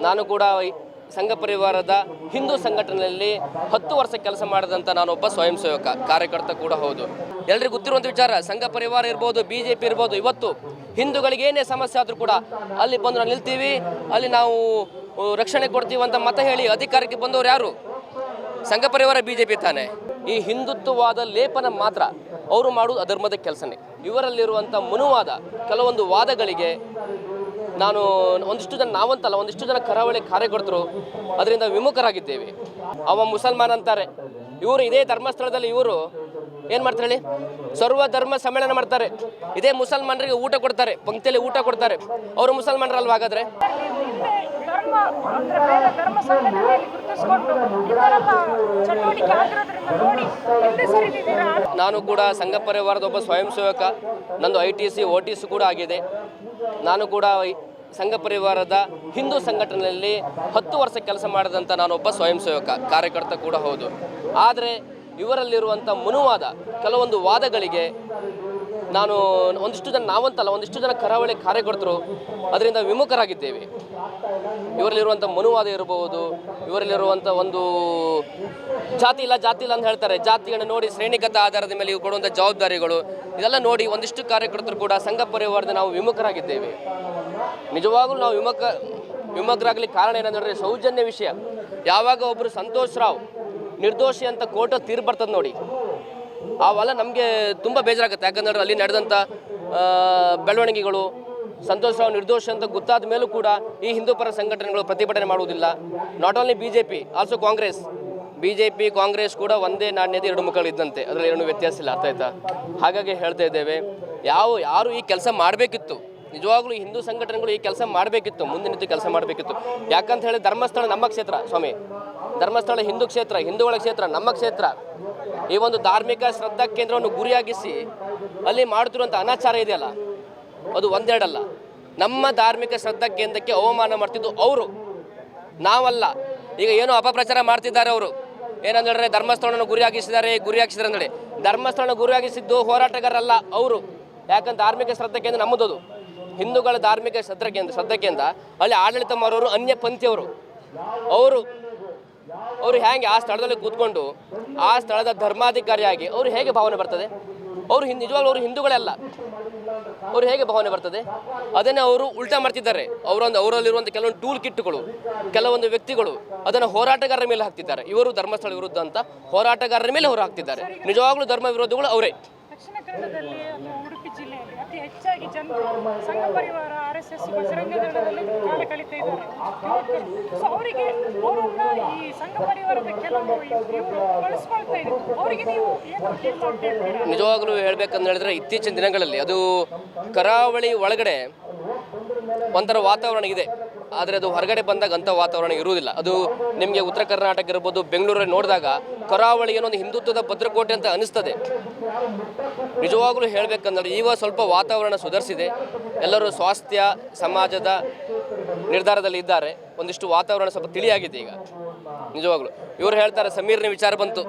ನಾನು ಕೂಡ ಸಂಘ ಪರಿವಾರದ ಹಿಂದೂ ಸಂಘಟನೆಯಲ್ಲಿ 10 ವರ್ಷ ಕೆಲಸ ಮಾಡಿದಂಥ ನಾನೊಬ್ಬ ಸ್ವಯಂ ಸೇವಕ ಕಾರ್ಯಕರ್ತ ಕೂಡ ಹೌದು. ಎಲ್ಲರಿಗೂ ಗೊತ್ತಿರುವಂಥ ವಿಚಾರ, ಸಂಘ ಪರಿವಾರ ಇರ್ಬೋದು, BJP ಇರ್ಬೋದು, ಇವತ್ತು ಹಿಂದೂಗಳಿಗೆ ಏನೇ ಸಮಸ್ಯೆ ಆದರೂ ಕೂಡ ಅಲ್ಲಿ ಬಂದು ನಾವು ನಿಲ್ತೀವಿ, ಅಲ್ಲಿ ನಾವು ರಕ್ಷಣೆ ಕೊಡ್ತೀವಿ ಅಂತ ಮತ ಹೇಳಿ ಅಧಿಕಾರಕ್ಕೆ ಬಂದವರು ಯಾರು? ಸಂಘ ಪರಿವಾರ BJP ತಾನೆ. ಈ ಹಿಂದುತ್ವವಾದ ಲೇಪನ ಮಾತ್ರ ಅವರು ಮಾಡುವುದು ಅಧರ್ಮದ ಕೆಲಸನೇ. ಇವರಲ್ಲಿರುವಂಥ ಮನುವಾದ ಕೆಲವೊಂದು ವಾದಗಳಿಗೆ ನಾನು ಒಂದಿಷ್ಟು ಜನ, ನಾವಂತಲ್ಲ ಒಂದಿಷ್ಟು ಜನ ಕರಾವಳಿ ಕಾರ್ಯಕರ್ತರು ಅದರಿಂದ ವಿಮುಖರಾಗಿದ್ದೇವೆ. ಅವ ಮುಸಲ್ಮಾನ್ ಅಂತಾರೆ, ಇವರು ಇದೇ ಧರ್ಮಸ್ಥಳದಲ್ಲಿ ಇವರು ಏನು ಮಾಡ್ತಾರೆ ಹೇಳಿ, ಸರ್ವ ಧರ್ಮ ಸಮ್ಮೇಳನ ಮಾಡ್ತಾರೆ. ಇದೇ ಮುಸಲ್ಮಾನರಿಗೆ ಊಟ ಕೊಡ್ತಾರೆ, ಪಂಕ್ತಿಯಲ್ಲಿ ಊಟ ಕೊಡ್ತಾರೆ. ಅವರು ಮುಸಲ್ಮಾನರಲ್ವ ಹಾಗಾದ್ರೆ? ನಾನು ಕೂಡ ಸಂಘ ಪರಿವಾರದ ಒಬ್ಬ ಸ್ವಯಂ ಸೇವಕ. ನಂದು ITC OTC ಕೂಡ ಆಗಿದೆ. ನಾನು ಕೂಡ ಸಂಘ ಪರಿವಾರದ ಹಿಂದೂ ಸಂಘಟನೆಯಲ್ಲಿ 10 ವರ್ಷ ಕೆಲಸ ಮಾಡಿದಂಥ ನಾನೊಬ್ಬ ಸ್ವಯಂ ಸೇವಕ ಕಾರ್ಯಕರ್ತ ಕೂಡ ಹೌದು. ಆದರೆ ಇವರಲ್ಲಿರುವಂಥ ಮನುವಾದ ಕೆಲವೊಂದು ವಾದಗಳಿಗೆ ನಾನು ಒಂದಿಷ್ಟು ಜನ, ನಾವಂತಲ್ಲ ಒಂದಿಷ್ಟು ಜನ ಕರಾವಳಿ ಕಾರ್ಯಕರ್ತರು ಅದರಿಂದ ವಿಮುಖರಾಗಿದ್ದೇವೆ. ಇವರಲ್ಲಿರುವಂಥ ಮನುವಾದ ಇರಬಹುದು, ಇವರಲ್ಲಿರುವಂಥ ಒಂದು ಜಾತಿ ಇಲ್ಲ ಅಂತ ಹೇಳ್ತಾರೆ. ಜಾತಿಯನ್ನು ನೋಡಿ ಶ್ರೇಣಿಗತ ಆಧಾರದ ಮೇಲೆ ಇವು ಕೊಡುವಂಥ ಜವಾಬ್ದಾರಿಗಳು ಇದೆಲ್ಲ ನೋಡಿ ಒಂದಿಷ್ಟು ಕಾರ್ಯಕರ್ತರು ಕೂಡ ಸಂಘ ಪರಿವಾರದ ನಾವು ವಿಮುಖರಾಗಿದ್ದೇವೆ. ನಿಜವಾಗಲೂ ನಾವು ವಿಮುಖರಾಗಲಿಕ್ಕೆ ಕಾರಣ ಏನಂದ್ರೆ ಸೌಜನ್ಯ ವಿಷಯ. ಯಾವಾಗ ಒಬ್ಬರು ಸಂತೋಷ್ ರಾವ್ ನಿರ್ದೋಷಿ ಅಂತ ಕೋರ್ಟ್ ತೀರ್ಪು ಬರ್ತದೆ ನೋಡಿ, ಅವೆಲ್ಲ ನಮಗೆ ತುಂಬ ಬೇಜಾರಾಗುತ್ತೆ. ಯಾಕಂದ್ರೆ ಅಲ್ಲಿ ನಡೆದಂಥ ಬೆಳವಣಿಗೆಗಳು, ಸಂತೋಷ್ ರಾವ್ ನಿರ್ದೋಷಿ ಅಂತ ಗೊತ್ತಾದ ಮೇಲೂ ಕೂಡ ಈ ಹಿಂದೂ ಪರ ಸಂಘಟನೆಗಳು ಪ್ರತಿಭಟನೆ ಮಾಡುವುದಿಲ್ಲ. Not only BJP, also Congress. BJP Congress ಕೂಡ ಒಂದೇ ನಾಣ್ಯದ ಎರಡು ಮುಖಗಳು ಇದ್ದಂತೆ, ಅದರಲ್ಲಿ ಏನು ವ್ಯತ್ಯಾಸ ಇಲ್ಲ. ಅರ್ಥ ಆಯ್ತಾ? ಹಾಗಾಗಿ ಹೇಳ್ತಾ ಇದ್ದೇವೆ, ಯಾರು ಈ ಕೆಲಸ ಮಾಡಬೇಕಿತ್ತು, ನಿಜವಾಗ್ಲೂ ಈ ಹಿಂದೂ ಸಂಘಟನೆಗಳು ಈ ಕೆಲಸ ಮಾಡಬೇಕಿತ್ತು, ಮುಂದೆ ನಿಂತು ಕೆಲಸ ಮಾಡಬೇಕಿತ್ತು. ಯಾಕಂತ ಹೇಳಿ ಧರ್ಮಸ್ಥಳ ನಮ್ಮ ಕ್ಷೇತ್ರ ಸ್ವಾಮಿ, ಧರ್ಮಸ್ಥಳ ಹಿಂದೂ ಕ್ಷೇತ್ರ, ಹಿಂದೂಗಳ ಕ್ಷೇತ್ರ, ನಮ್ಮ ಕ್ಷೇತ್ರ. ಈ ಒಂದು ಧಾರ್ಮಿಕ ಶ್ರದ್ಧಾ ಕೇಂದ್ರವನ್ನು ಗುರಿಯಾಗಿಸಿ ಅಲ್ಲಿ ಮಾಡುತ್ತಿರುವಂಥ ಅನಾಚಾರ ಇದೆಯಲ್ಲ, ಅದು ಒಂದೆರಡಲ್ಲ. ನಮ್ಮ ಧಾರ್ಮಿಕ ಶ್ರದ್ಧಾ ಕೇಂದ್ರಕ್ಕೆ ಅವಮಾನ ಮಾಡ್ತಿದ್ದು ಅವರು, ನಾವಲ್ಲ. ಈಗ ಏನೋ ಅಪಪ್ರಚಾರ ಮಾಡ್ತಿದ್ದಾರೆ ಅವರು, ಏನಂದ್ರೆ ಧರ್ಮಸ್ಥಳವನ್ನು ಗುರಿಯಾಗಿಸಿದ್ದಾರೆ ಅಂದೇಳಿ. ಧರ್ಮಸ್ಥಳನ ಗುರಿಯಾಗಿಸಿದ್ದು ಹೋರಾಟಗಾರರಲ್ಲ ಅವರು. ಯಾಕಂದ್ರೆ ಧಾರ್ಮಿಕ ಶ್ರದ್ಧಾ ಕೇಂದ್ರ ನಮ್ಮದು, ಹಿಂದೂಗಳ ಧಾರ್ಮಿಕ ಶ್ರದ್ಧಾ ಕೇಂದ್ರ. ಅಲ್ಲಿ ಆಡಳಿತ ಮಾಡೋರು ಅನ್ಯ ಪಂಥಿಯವರು. ಅವರು ಹೇಗೆ ಆ ಸ್ಥಳದಲ್ಲಿ ಕೂತ್ಕೊಂಡು ಆ ಸ್ಥಳದ ಧರ್ಮಾಧಿಕಾರಿಯಾಗಿ ಅವರು ಹೇಗೆ ಭಾವನೆ ಬರ್ತದೆ? ನಿಜವಾಗ್ಲೂ ಅವರು ಹಿಂದೂಗಳೆಲ್ಲ, ಅವರು ಹೇಗೆ ಭಾವನೆ ಬರ್ತದೆ? ಅದನ್ನೇ ಅವರು ಉಲ್ಟಾ ಮಾಡ್ತಿದ್ದಾರೆ. ಅವರಲ್ಲಿರುವಂಥ ಕೆಲವೊಂದು ಟೂಲ್ ಕಿಟ್ಗಳು, ಕೆಲವೊಂದು ವ್ಯಕ್ತಿಗಳು ಅದನ್ನು ಹೋರಾಟಗಾರರ ಮೇಲೆ ಹಾಕ್ತಿದ್ದಾರೆ. ಇವರು ಧರ್ಮಸ್ಥಳ ವಿರುದ್ಧ ಅಂತ ಹೋರಾಟಗಾರರ ಮೇಲೆ ಅವರು ಹಾಕ್ತಿದ್ದಾರೆ. ನಿಜವಾಗ್ಲೂ ಧರ್ಮ ವಿರೋಧಿಗಳು ಅವರೇ. ದಕ್ಷಿಣ ಕನ್ನಡದಲ್ಲಿ ಅಥವಾ ಉಡುಪಿ ಜಿಲ್ಲೆಯಲ್ಲಿ ಅತಿ ಹೆಚ್ಚಾಗಿ ಜನರು ಸಂಘ ಪರಿವಾರ, RSS, ಬಜರಂಗ ದಳದಲ್ಲಿ ಕಾಲ ಕಳೀತಾ ಇದ್ದಾರೆ. ಸೊ ಅವರಿಗೆ ಅವರನ್ನ ಈ ಸಂಘ ಪರಿವಾರದ ಕೆಲವು ಇವರು ಬಳಸ್ಕೊಳ್ತಾ ಇದ್ದಾರೆ. ಅವರಿಗೆ ನೀವು ಏನು ನಿಜವಾಗ್ಲೂ ಹೇಳ್ಬೇಕಂತ ಹೇಳಿದ್ರೆ, ಇತ್ತೀಚಿನ ದಿನಗಳಲ್ಲಿ ಅದು ಕರಾವಳಿ ಒಳಗಡೆ ಒಂಥರ ವಾತಾವರಣ ಇದೆ, ಆದರೆ ಅದು ಹೊರಗಡೆ ಬಂದಾಗ ಅಂಥ ವಾತಾವರಣ ಇರುವುದಿಲ್ಲ. ಅದು ನಿಮಗೆ ಉತ್ತರ ಕರ್ನಾಟಕ ಇರ್ಬೋದು, ಬೆಂಗಳೂರಲ್ಲಿ ನೋಡಿದಾಗ ಕರಾವಳಿ ಏನೊಂದು ಹಿಂದುತ್ವದ ಭದ್ರಕೋಟೆ ಅಂತ ಅನಿಸ್ತದೆ. ನಿಜವಾಗ್ಲೂ ಹೇಳಬೇಕಂದ್ರೆ ಈಗ ಸ್ವಲ್ಪ ವಾತಾವರಣ ಸುಧಾರಿಸಿದೆ. ಎಲ್ಲರೂ ಸ್ವಾಸ್ಥ್ಯ ಸಮಾಜದ ನಿರ್ಧಾರದಲ್ಲಿ ಇದ್ದಾರೆ. ಒಂದಿಷ್ಟು ವಾತಾವರಣ ಸ್ವಲ್ಪ ತಿಳಿಯಾಗಿದೆ ಈಗ ನಿಜವಾಗ್ಲೂ. ಇವರು ಹೇಳ್ತಾರೆ ಸಮೀರ್ನ ವಿಚಾರ ಬಂತು.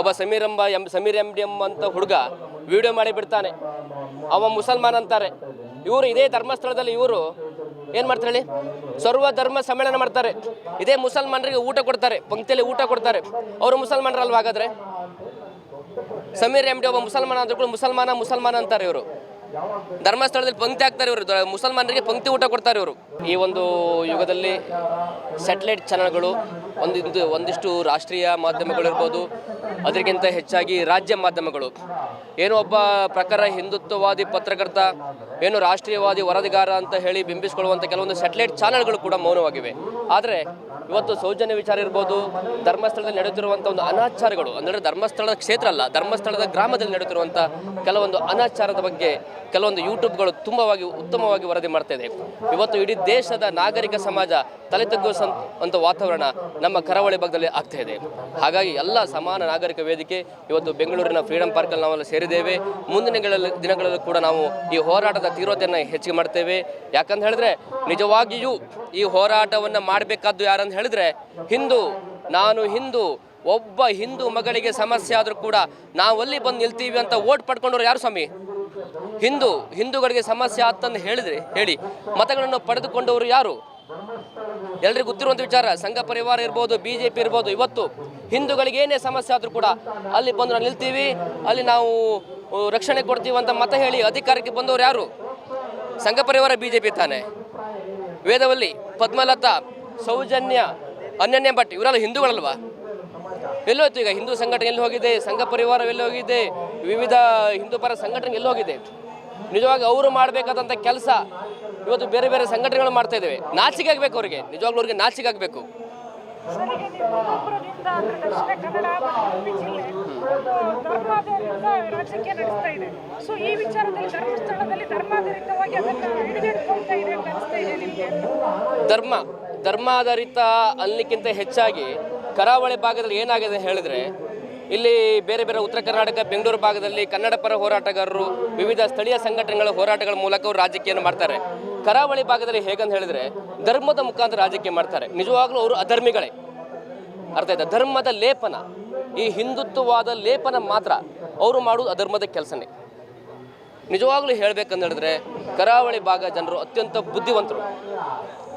ಒಬ್ಬ ಸಮೀರ್ MDM ಅಂತ ಹುಡುಗ ವಿಡಿಯೋ ಮಾಡಿ ಬಿಡ್ತಾನೆ, ಅವ ಮುಸಲ್ಮಾನ್ ಅಂತಾರೆ. ಇವರು ಇದೇ ಧರ್ಮಸ್ಥಳದಲ್ಲಿ ಇವರು ಏನು ಮಾಡ್ತಾರೆ ಹೇಳಿ, ಸರ್ವ ಧರ್ಮ ಸಮ್ಮೇಳನ ಮಾಡ್ತಾರೆ. ಇದೇ ಮುಸಲ್ಮಾನರಿಗೆ ಊಟ ಕೊಡ್ತಾರೆ, ಪಂಕ್ತಿಯಲ್ಲಿ ಊಟ ಕೊಡ್ತಾರೆ. ಅವರು ಮುಸಲ್ಮಾನರಲ್ವ ಹಾಗಾದ್ರೆ? ಸಮೀರ್ MD ಒಬ್ಬ ಮುಸಲ್ಮಾನ ಅಂದ್ರೂ ಕೂಡ ಮುಸಲ್ಮಾನ ಅಂತಾರೆ ಇವರು. ಧರ್ಮಸ್ಥಳದಲ್ಲಿ ಪಂಕ್ತಿ ಹಾಕ್ತಾರೆ ಇವರು, ಮುಸಲ್ಮಾನರಿಗೆ ಪಂಕ್ತಿ ಊಟ ಕೊಡ್ತಾರೆ ಇವರು. ಈ ಒಂದು ಯುಗದಲ್ಲಿ ಸ್ಯಾಟಲೈಟ್ ಚಾನಲ್ಗಳು, ಒಂದಿಷ್ಟು ರಾಷ್ಟ್ರೀಯ ಮಾಧ್ಯಮಗಳಿರ್ಬೋದು, ಅದಕ್ಕಿಂತ ಹೆಚ್ಚಾಗಿ ರಾಜ್ಯ ಮಾಧ್ಯಮಗಳು, ಏನೋ ಒಬ್ಬ ಪ್ರಕಾರ ಹಿಂದುತ್ವವಾದಿ ಪತ್ರಕರ್ತ, ಏನು ರಾಷ್ಟ್ರೀಯವಾದಿ ವರದಿಗಾರ ಅಂತ ಹೇಳಿ ಬಿಂಬಿಸಿಕೊಳ್ಳುವಂಥ ಕೆಲವೊಂದು ಸ್ಯಾಟಲೈಟ್ ಚಾನಲ್ಗಳು ಕೂಡ ಮೌನವಾಗಿವೆ. ಆದರೆ ಇವತ್ತು ಸೌಜನ್ಯ ವಿಚಾರ ಇರ್ಬೋದು, ಧರ್ಮಸ್ಥಳದಲ್ಲಿ ನಡೆಯುತ್ತಿರುವಂಥ ಒಂದು ಅನಾಚಾರಗಳು, ಅಂದರೆ ಧರ್ಮಸ್ಥಳದ ಕ್ಷೇತ್ರ ಅಲ್ಲ, ಧರ್ಮಸ್ಥಳದ ಗ್ರಾಮದಲ್ಲಿ ನಡೆಯುತ್ತಿರುವಂಥ ಕೆಲವೊಂದು ಅನಾಚಾರದ ಬಗ್ಗೆ ಕೆಲವೊಂದು ಯೂಟ್ಯೂಬ್ಗಳು ಉತ್ತಮವಾಗಿ ವರದಿ ಮಾಡ್ತಾ ಇದೆ. ಇವತ್ತು ಇಡೀ ದೇಶದ ನಾಗರಿಕ ಸಮಾಜ ತಲೆ ತಗ್ಗಿಸುವಂಥ ವಾತಾವರಣ ನಮ್ಮ ಕರಾವಳಿ ಭಾಗದಲ್ಲಿ ಆಗ್ತಾ ಇದೆ. ಹಾಗಾಗಿ ಎಲ್ಲ ಸಮಾನ ನಾಗರಿಕ ವೇದಿಕೆ ಇವತ್ತು ಬೆಂಗಳೂರಿನ ಫ್ರೀಡಂ ಪಾರ್ಕಲ್ಲಿ ನಾವೆಲ್ಲ ಸೇರಿದ್ದೇವೆ. ಮುಂದಿನ ದಿನಗಳಲ್ಲೂ ಕೂಡ ನಾವು ಈ ಹೋರಾಟದ ತೀವ್ರತೆಯನ್ನು ಹೆಚ್ಚಿಗೆ ಮಾಡ್ತೇವೆ. ಯಾಕಂತ ಹೇಳಿದ್ರೆ ನಿಜವಾಗಿಯೂ ಈ ಹೋರಾಟವನ್ನು ಮಾಡಬೇಕಾದ್ದು ಯಾರಂತ ಹೇಳಿದ್ರೆ ನಾನು ಹಿಂದೂ, ಒಬ್ಬ ಹಿಂದೂ ಮಗಳಿಗೆ ಸಮಸ್ಯೆ ಆದರೂ ಕೂಡ ನಾವಲ್ಲಿ ಬಂದು ನಿಲ್ತೀವಿ ಅಂತ ಓಟ್ ಪಡ್ಕೊಂಡವ್ರು ಯಾರು ಸ್ವಾಮಿ? ಹಿಂದೂಗಳಿಗೆ ಸಮಸ್ಯೆ ಆತಂದು ಹೇಳಿ ಮತಗಳನ್ನು ಪಡೆದುಕೊಂಡವರು ಯಾರು? ಎಲ್ರಿಗೂ ಗೊತ್ತಿರುವಂಥ ವಿಚಾರ. ಸಂಘ ಪರಿವಾರ ಇರ್ಬೋದು, BJP ಇರ್ಬೋದು, ಇವತ್ತು ಹಿಂದೂಗಳಿಗೆ ಏನೇ ಸಮಸ್ಯೆ ಆದರೂ ಕೂಡ ಅಲ್ಲಿ ಬಂದು ನಾವು ನಿಲ್ತೀವಿ, ಅಲ್ಲಿ ನಾವು ರಕ್ಷಣೆ ಕೊಡ್ತೀವಿ ಅಂತ ಮತ ಹೇಳಿ ಅಧಿಕಾರಕ್ಕೆ ಬಂದವರು ಯಾರು? ಸಂಘ ಪರಿವಾರ BJP ತಾನೆ. ವೇದವಲ್ಲಿ, ಪದ್ಮಲತಾ, ಸೌಜನ್ಯ, ಅನನ್ಯ ಭಟ್ ಇವರೆಲ್ಲ ಹಿಂದೂಗಳಲ್ವಾ? ಎಲ್ಲೋಯ್ತು ಈಗ ಹಿಂದೂ ಸಂಘಟನೆ ಎಲ್ಲಿ ಹೋಗಿದೆ? ಸಂಘ ಪರಿವಾರ ಎಲ್ಲಿ ಹೋಗಿದೆ? ವಿವಿಧ ಹಿಂದೂ ಪರ ಸಂಘಟನೆ ಎಲ್ಲಿ ಹೋಗಿದೆ? ನಿಜವಾಗಿ ಅವರು ಮಾಡಬೇಕಾದಂಥ ಕೆಲಸ ಇವತ್ತು ಬೇರೆ ಬೇರೆ ಸಂಘಟನೆಗಳು ಮಾಡ್ತಾ ಇದ್ದೇವೆ. ನಾಚಿಕೆ ಆಗಬೇಕು ಅವರಿಗೆ, ನಿಜವಾಗ್ಲೂ ಅವ್ರಿಗೆ ನಾಚಿಕೆ ಆಗಬೇಕು. ಸರ್, ಈಗ ನೀವು ಕುಂದಾಪುರದಿಂದ ಅಂದ್ರೆ ದಕ್ಷಿಣ ಕನ್ನಡ ಮತ್ತು ಉಡುಪಿ ಜಿಲ್ಲೆ ಒಂದು ಧರ್ಮಾಧಾರಿತ ರಾಜಕೀಯ ನಡೆಸ್ತಾ ಇದೆ. ಸೊ ಈ ವಿಚಾರದಲ್ಲಿ ಧರ್ಮಸ್ಥಳದಲ್ಲಿ ಧರ್ಮಾಧಾರಿತವಾಗಿ ಅದನ್ನು ಹಿಡಿದಿಟ್ಕೊಳ್ತಾ ಇದೆ ಅಂತ ಅನಿಸ್ತಾ ಇದೆ ನಿಮಗೆ? ಧರ್ಮಾಧಾರಿತ ಅನ್ನಲಿಕ್ಕಿಂತ ಹೆಚ್ಚಾಗಿ ಕರಾವಳಿ ಭಾಗದಲ್ಲಿ ಏನಾಗಿದೆ ಅಂತ ಹೇಳಿದ್ರೆ, ಇಲ್ಲಿ ಬೇರೆ ಬೇರೆ ಉತ್ತರ ಕರ್ನಾಟಕ, ಬೆಂಗಳೂರು ಭಾಗದಲ್ಲಿ ಕನ್ನಡ ಪರ ಹೋರಾಟಗಾರರು ವಿವಿಧ ಸ್ಥಳೀಯ ಸಂಘಟನೆಗಳ ಹೋರಾಟಗಳ ಮೂಲಕ ಅವರು ರಾಜಕೀಯವನ್ನು ಮಾಡ್ತಾರೆ. ಕರಾವಳಿ ಭಾಗದಲ್ಲಿ ಹೇಗಂತ ಹೇಳಿದ್ರೆ ಧರ್ಮದ ಮುಖಾಂತರ ರಾಜಕೀಯ ಮಾಡ್ತಾರೆ. ನಿಜವಾಗ್ಲೂ ಅವರು ಅಧರ್ಮಿಗಳೇ. ಅರ್ಥ ಆಯ್ತಾ? ಧರ್ಮದ ಲೇಪನ, ಈ ಹಿಂದುತ್ವವಾದ ಲೇಪನ ಮಾತ್ರ ಅವರು ಮಾಡುವುದು ಅಧರ್ಮದ ಕೆಲಸನೇ. ನಿಜವಾಗ್ಲೂ ಹೇಳ್ಬೇಕಂತ ಹೇಳಿದ್ರೆ ಕರಾವಳಿ ಭಾಗ ಜನರು ಅತ್ಯಂತ ಬುದ್ಧಿವಂತರು.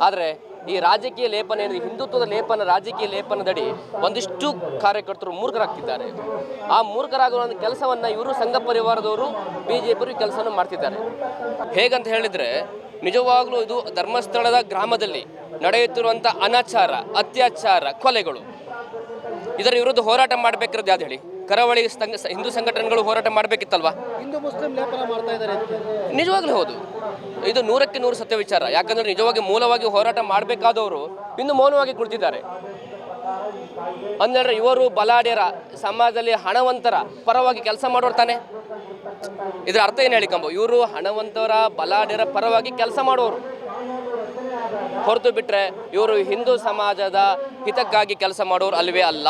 ಆದರೆ ಈ ರಾಜಕೀಯ ಲೇಪನ ಏನಿದೆ, ಹಿಂದುತ್ವದ ಲೇಪನ, ರಾಜಕೀಯ ಲೇಪನದಡಿ ಒಂದಿಷ್ಟು ಕಾರ್ಯಕರ್ತರು ಮೂರ್ಖರಾಗ್ತಿದ್ದಾರೆ. ಆ ಮೂರ್ಖರಾಗುವ ಕೆಲಸವನ್ನು ಇವರು ಸಂಘ ಪರಿವಾರದವರು, BJP ಕೆಲಸವನ್ನು ಮಾಡ್ತಿದ್ದಾರೆ. ಹೇಗಂತ ಹೇಳಿದರೆ ನಿಜವಾಗ್ಲೂ ಇದು ಧರ್ಮಸ್ಥಳದ ಗ್ರಾಮದಲ್ಲಿ ನಡೆಯುತ್ತಿರುವಂಥ ಅನಾಚಾರ, ಅತ್ಯಾಚಾರ, ಕೊಲೆಗಳು, ಇದರ ವಿರುದ್ಧ ಹೋರಾಟ ಮಾಡಬೇಕಿರೋದು ಯಾವ್ದು ಹೇಳಿ? ಕರಾವಳಿ ಹಿಂದೂ ಸಂಘಟನೆಗಳು ಹೋರಾಟ ಮಾಡಬೇಕಿತ್ತಲ್ವಾ? ಹಿಂದೂ ಮುಸ್ಲಿಂ ಲೇಪನ ಮಾಡ್ತಾ ಇದ್ದಾರೆ. ನಿಜವಾಗ್ಲೂ ಹೌದು, ಇದು 100ಕ್ಕೆ 100 ಸತ್ಯ ವಿಚಾರ. ಯಾಕಂದರೆ ನಿಜವಾಗಿ ಮೂಲವಾಗಿ ಹೋರಾಟ ಮಾಡಬೇಕಾದವರು ಇನ್ನು ಮೌನವಾಗಿ ಕುಳಿತಿದ್ದಾರೆ. ಅಂದರೆ ಇವರು ಬಲಾಢ್ಯರ, ಸಮಾಜದಲ್ಲಿ ಹಣವಂತರ ಪರವಾಗಿ ಕೆಲಸ ಮಾಡೋರು ತಾನೆ. ಇದರ ಅರ್ಥ ಏನು ಹೇಳಿ ಕಂಬ? ಇವರು ಹಣವಂತರ, ಬಲಾಢ್ಯರ ಪರವಾಗಿ ಕೆಲಸ ಮಾಡೋರು, ಹೊರತು ಬಿಟ್ಟರೆ ಇವರು ಹಿಂದೂ ಸಮಾಜದ ಹಿತಕ್ಕಾಗಿ ಕೆಲಸ ಮಾಡೋರು ಅಲ್ವೇ ಅಲ್ಲ.